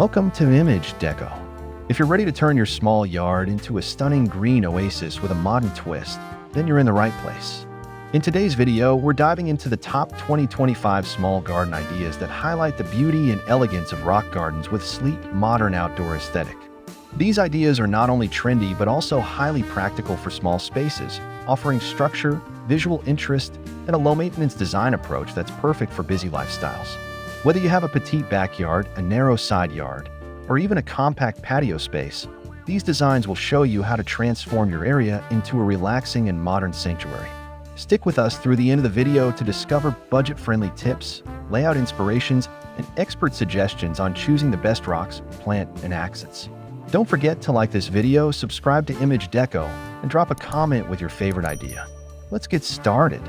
Welcome to Image Deco. If you're ready to turn your small yard into a stunning green oasis with a modern twist, then you're in the right place. In today's video, we're diving into the top 2025 small garden ideas that highlight the beauty and elegance of rock gardens with sleek, modern outdoor aesthetic. These ideas are not only trendy but also highly practical for small spaces, offering structure, visual interest, and a low-maintenance design approach that's perfect for busy lifestyles. Whether you have a petite backyard, a narrow side yard, or even a compact patio space, these designs will show you how to transform your area into a relaxing and modern sanctuary. Stick with us through the end of the video to discover budget-friendly tips, layout inspirations, and expert suggestions on choosing the best rocks, plant, and accents. Don't forget to like this video, subscribe to Image Deco, and drop a comment with your favorite idea. Let's get started.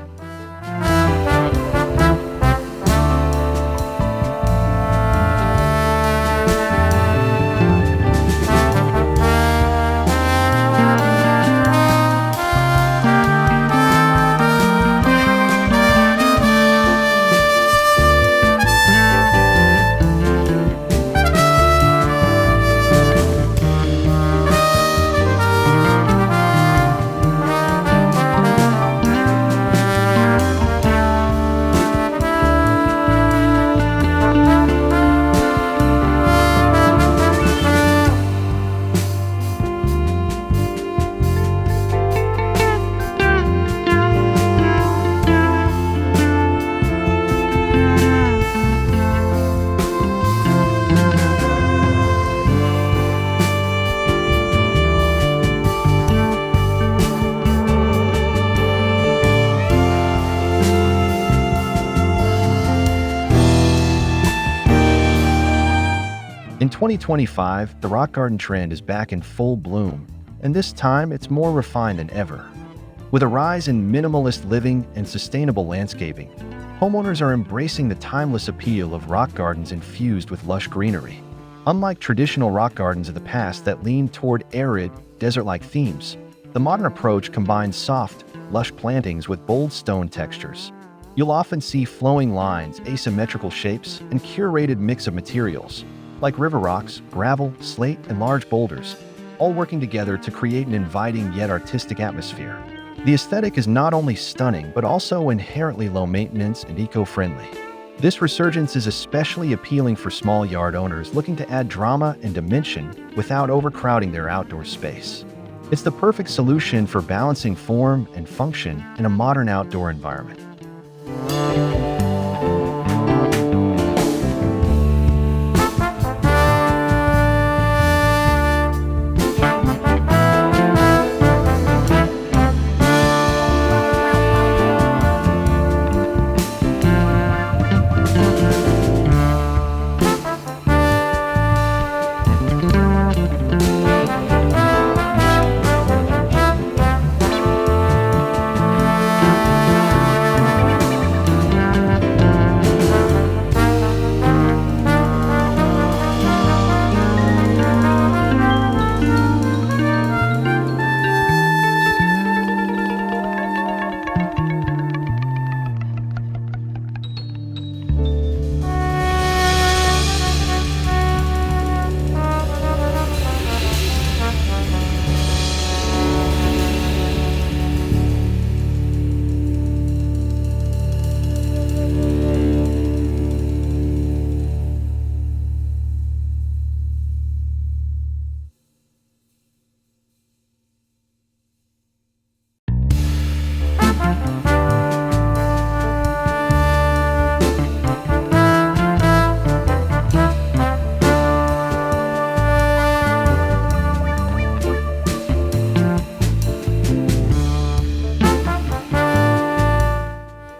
In 2025, the rock garden trend is back in full bloom, and this time it's more refined than ever. With a rise in minimalist living and sustainable landscaping, homeowners are embracing the timeless appeal of rock gardens infused with lush greenery. Unlike traditional rock gardens of the past that lean toward arid, desert-like themes, the modern approach combines soft, lush plantings with bold stone textures. You'll often see flowing lines, asymmetrical shapes, and curated mix of materials, like river rocks, gravel, slate, and large boulders, all working together to create an inviting yet artistic atmosphere. The aesthetic is not only stunning, but also inherently low maintenance and eco-friendly. This resurgence is especially appealing for small yard owners looking to add drama and dimension without overcrowding their outdoor space. It's the perfect solution for balancing form and function in a modern outdoor environment.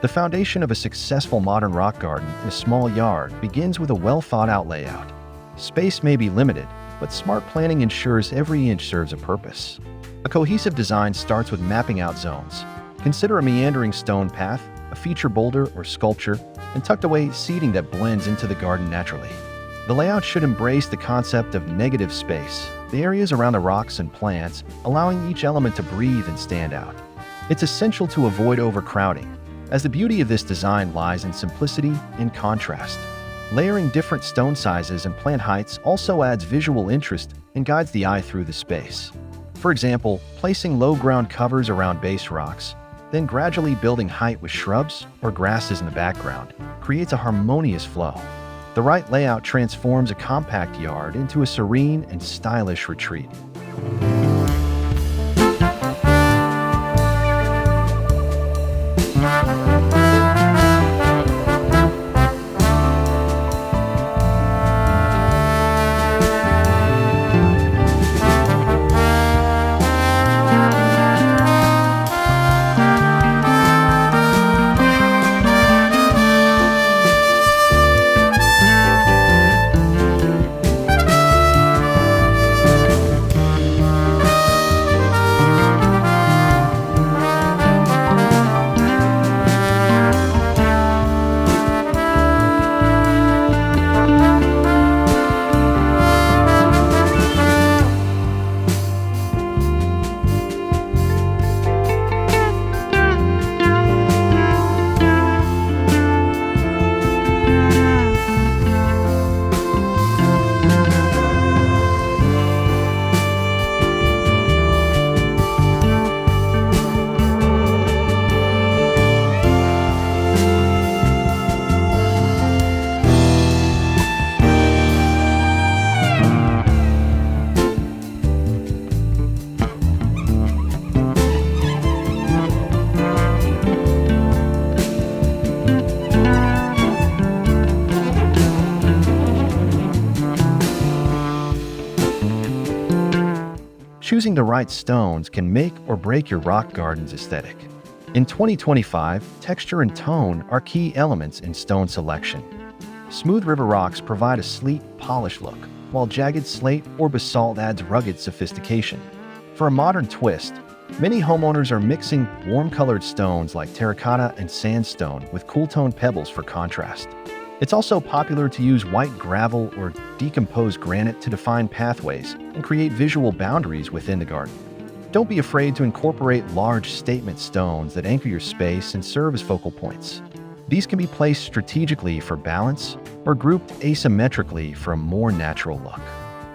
The foundation of a successful modern rock garden in a small yard begins with a well-thought-out layout. Space may be limited, but smart planning ensures every inch serves a purpose. A cohesive design starts with mapping out zones. Consider a meandering stone path, a feature boulder or sculpture, and tucked away seating that blends into the garden naturally. The layout should embrace the concept of negative space, the areas around the rocks and plants, allowing each element to breathe and stand out. It's essential to avoid overcrowding, as the beauty of this design lies in simplicity and contrast. Layering different stone sizes and plant heights also adds visual interest and guides the eye through the space. For example, placing low ground covers around base rocks, then gradually building height with shrubs or grasses in the background, creates a harmonious flow. The right layout transforms a compact yard into a serene and stylish retreat. Choosing the right stones can make or break your rock garden's aesthetic. In 2025, texture and tone are key elements in stone selection. Smooth river rocks provide a sleek, polished look, while jagged slate or basalt adds rugged sophistication. For a modern twist, many homeowners are mixing warm-colored stones like terracotta and sandstone with cool-toned pebbles for contrast. It's also popular to use white gravel or decomposed granite to define pathways and create visual boundaries within the garden. Don't be afraid to incorporate large statement stones that anchor your space and serve as focal points. These can be placed strategically for balance or grouped asymmetrically for a more natural look.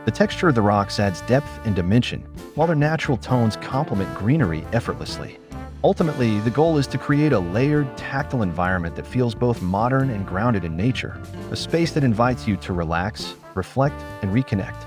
The texture of the rocks adds depth and dimension, while their natural tones complement greenery effortlessly. Ultimately, the goal is to create a layered, tactile environment that feels both modern and grounded in nature, a space that invites you to relax, reflect, and reconnect.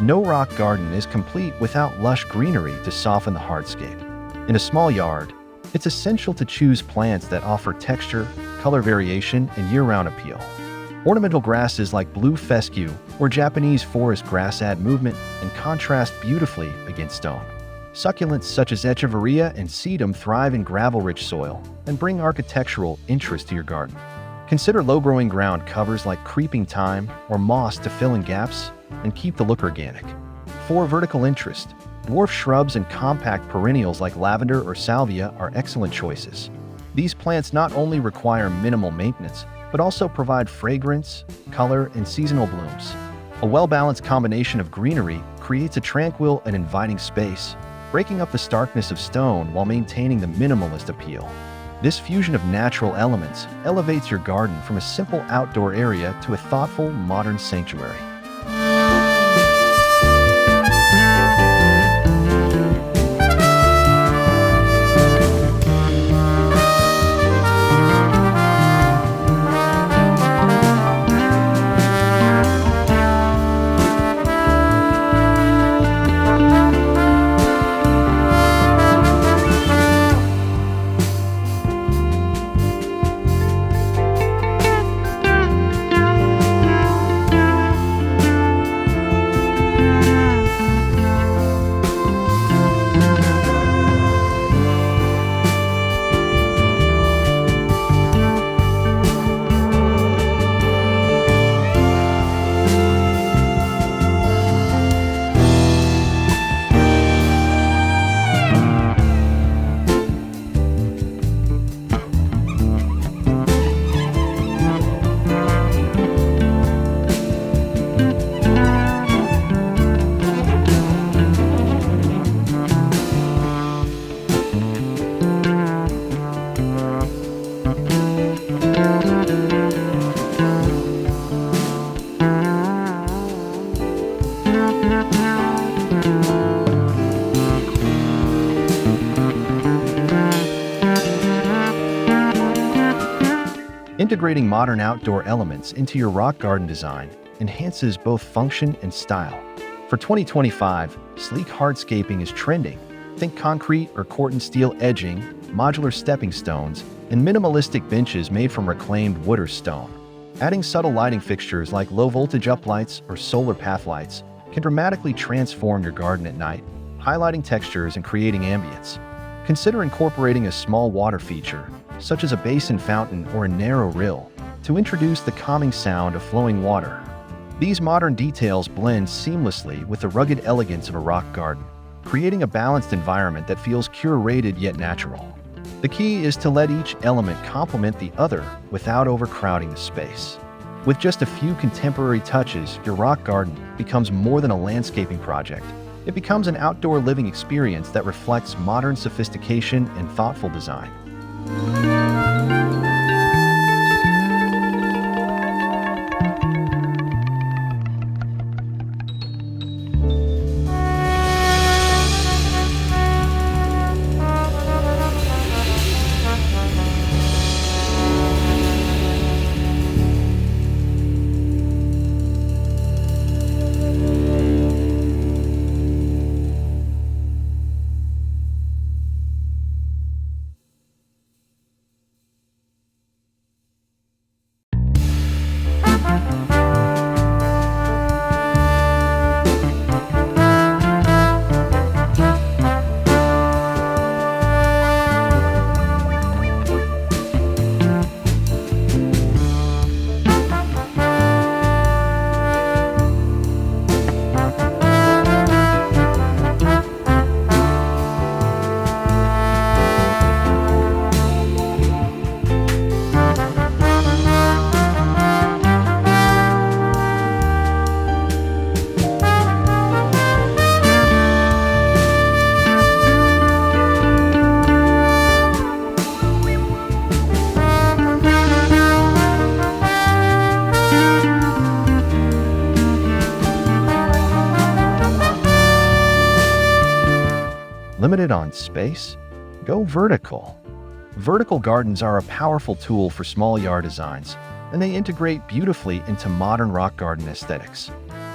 No rock garden is complete without lush greenery to soften the hardscape. In a small yard, it's essential to choose plants that offer texture, color variation, and year-round appeal. Ornamental grasses like blue fescue or Japanese forest grass add movement and contrast beautifully against stone. Succulents such as echeveria and sedum thrive in gravel-rich soil and bring architectural interest to your garden. Consider low-growing ground covers like creeping thyme or moss to fill in gaps and keep the look organic. For vertical interest, dwarf shrubs and compact perennials like lavender or salvia are excellent choices. These plants not only require minimal maintenance, but also provide fragrance, color, and seasonal blooms. A well-balanced combination of greenery creates a tranquil and inviting space, breaking up the starkness of stone while maintaining the minimalist appeal. This fusion of natural elements elevates your garden from a simple outdoor area to a thoughtful, modern sanctuary. Integrating modern outdoor elements into your rock garden design enhances both function and style. For 2025, sleek hardscaping is trending. Think concrete or corten steel edging, modular stepping stones, and minimalistic benches made from reclaimed wood or stone. Adding subtle lighting fixtures like low-voltage uplights or solar path lights can dramatically transform your garden at night, highlighting textures and creating ambience. Consider incorporating a small water feature, such as a basin fountain or a narrow rill, to introduce the calming sound of flowing water. These modern details blend seamlessly with the rugged elegance of a rock garden, creating a balanced environment that feels curated yet natural. The key is to let each element complement the other without overcrowding the space. With just a few contemporary touches, your rock garden becomes more than a landscaping project. It becomes an outdoor living experience that reflects modern sophistication and thoughtful design. Limited on space? Go vertical. Vertical gardens are a powerful tool for small yard designs, and they integrate beautifully into modern rock garden aesthetics.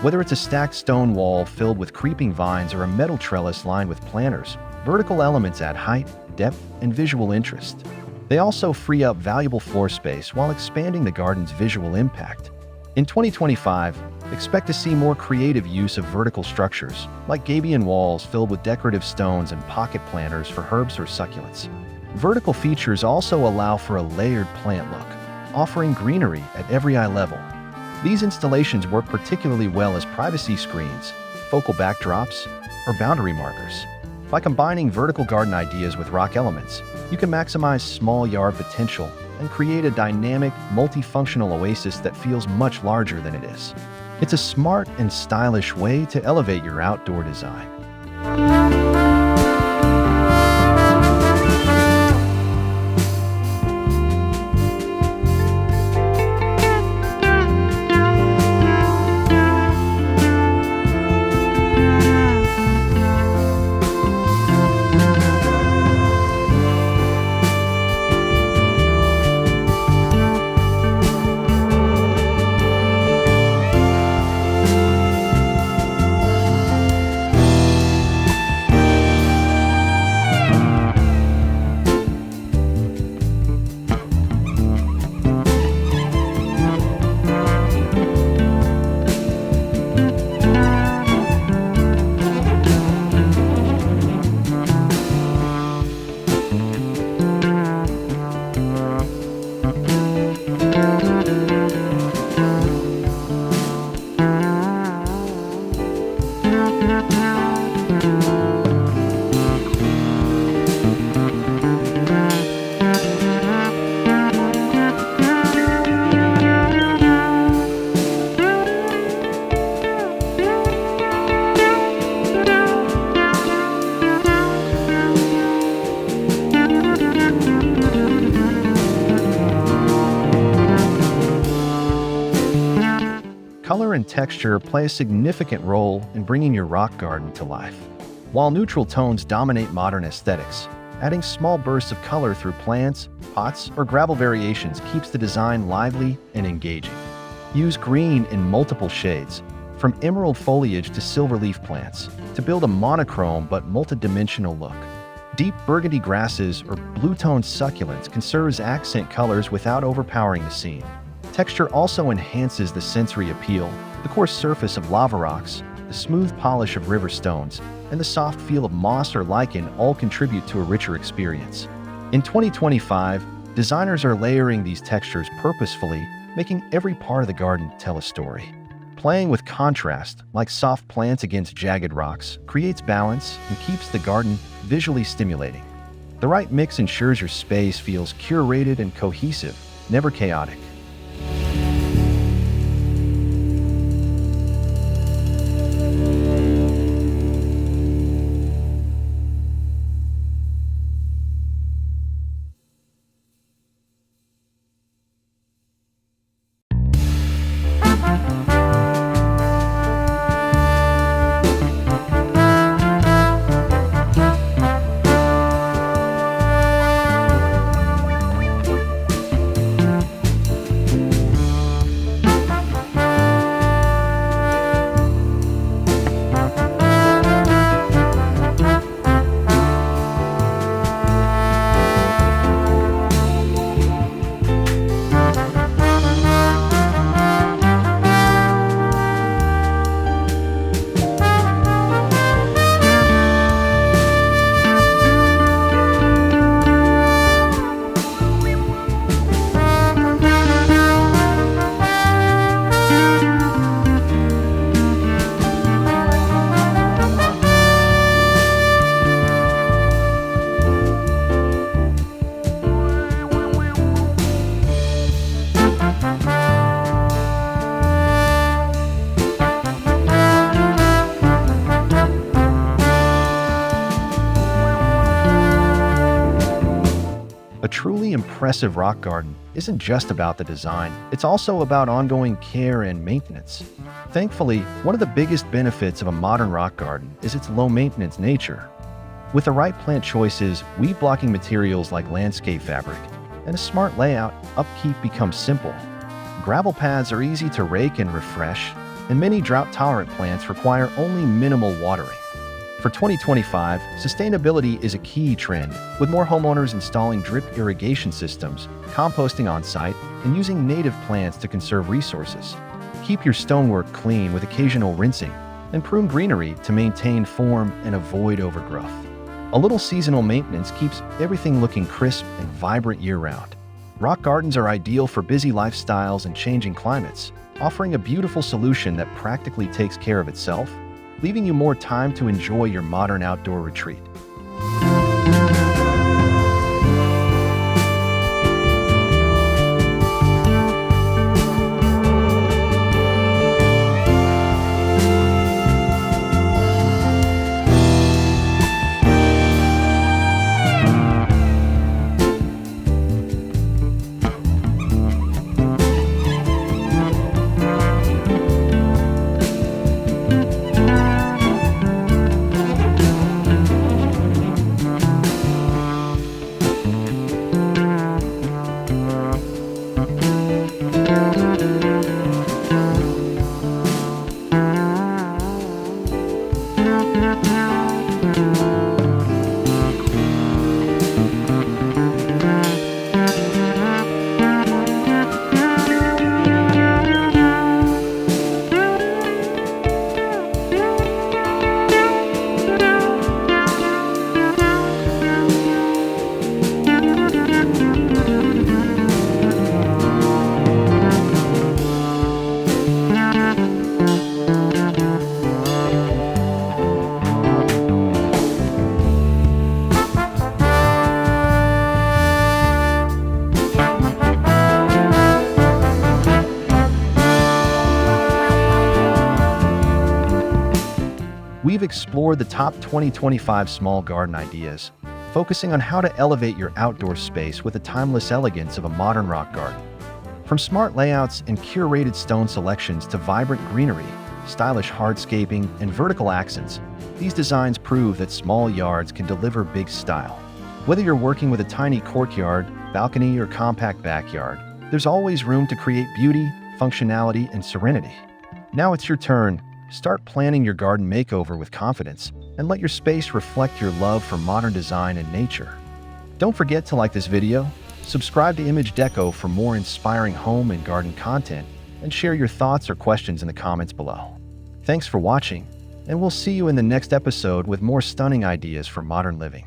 Whether it's a stacked stone wall filled with creeping vines or a metal trellis lined with planters, vertical elements add height, depth, and visual interest. They also free up valuable floor space while expanding the garden's visual impact. In 2025, expect to see more creative use of vertical structures, like gabion walls filled with decorative stones and pocket planters for herbs or succulents. Vertical features also allow for a layered plant look, offering greenery at every eye level. These installations work particularly well as privacy screens, focal backdrops, or boundary markers. By combining vertical garden ideas with rock elements, you can maximize small yard potential and create a dynamic, multifunctional oasis that feels much larger than it is. It's a smart and stylish way to elevate your outdoor design. Color and texture play a significant role in bringing your rock garden to life. While neutral tones dominate modern aesthetics, adding small bursts of color through plants, pots, or gravel variations keeps the design lively and engaging. Use green in multiple shades, from emerald foliage to silver leaf plants, to build a monochrome but multidimensional look. Deep burgundy grasses or blue-toned succulents can serve as accent colors without overpowering the scene. Texture also enhances the sensory appeal. The coarse surface of lava rocks, the smooth polish of river stones, and the soft feel of moss or lichen all contribute to a richer experience. In 2025, designers are layering these textures purposefully, making every part of the garden tell a story. Playing with contrast, like soft plants against jagged rocks, creates balance and keeps the garden visually stimulating. The right mix ensures your space feels curated and cohesive, never chaotic. A truly impressive rock garden isn't just about the design, it's also about ongoing care and maintenance. Thankfully, one of the biggest benefits of a modern rock garden is its low-maintenance nature. With the right plant choices, weed-blocking materials like landscape fabric, and a smart layout, upkeep becomes simple. Gravel paths are easy to rake and refresh, and many drought-tolerant plants require only minimal watering. For 2025, sustainability is a key trend, with more homeowners installing drip irrigation systems, composting on-site, and using native plants to conserve resources. Keep your stonework clean with occasional rinsing, and prune greenery to maintain form and avoid overgrowth. A little seasonal maintenance keeps everything looking crisp and vibrant year-round. Rock gardens are ideal for busy lifestyles and changing climates, offering a beautiful solution that practically takes care of itself, leaving you more time to enjoy your modern outdoor retreat. explored the top 2025 small garden ideas, focusing on how to elevate your outdoor space with the timeless elegance of a modern rock garden. From smart layouts and curated stone selections to vibrant greenery, stylish hardscaping, and vertical accents, these designs prove that small yards can deliver big style. Whether you're working with a tiny courtyard, balcony, or compact backyard, there's always room to create beauty, functionality, and serenity. Now it's your turn. Start planning your garden makeover with confidence and let your space reflect your love for modern design and nature. Don't forget to like this video, subscribe to Image Deco for more inspiring home and garden content, and share your thoughts or questions in the comments below. Thanks for watching, and we'll see you in the next episode with more stunning ideas for modern living.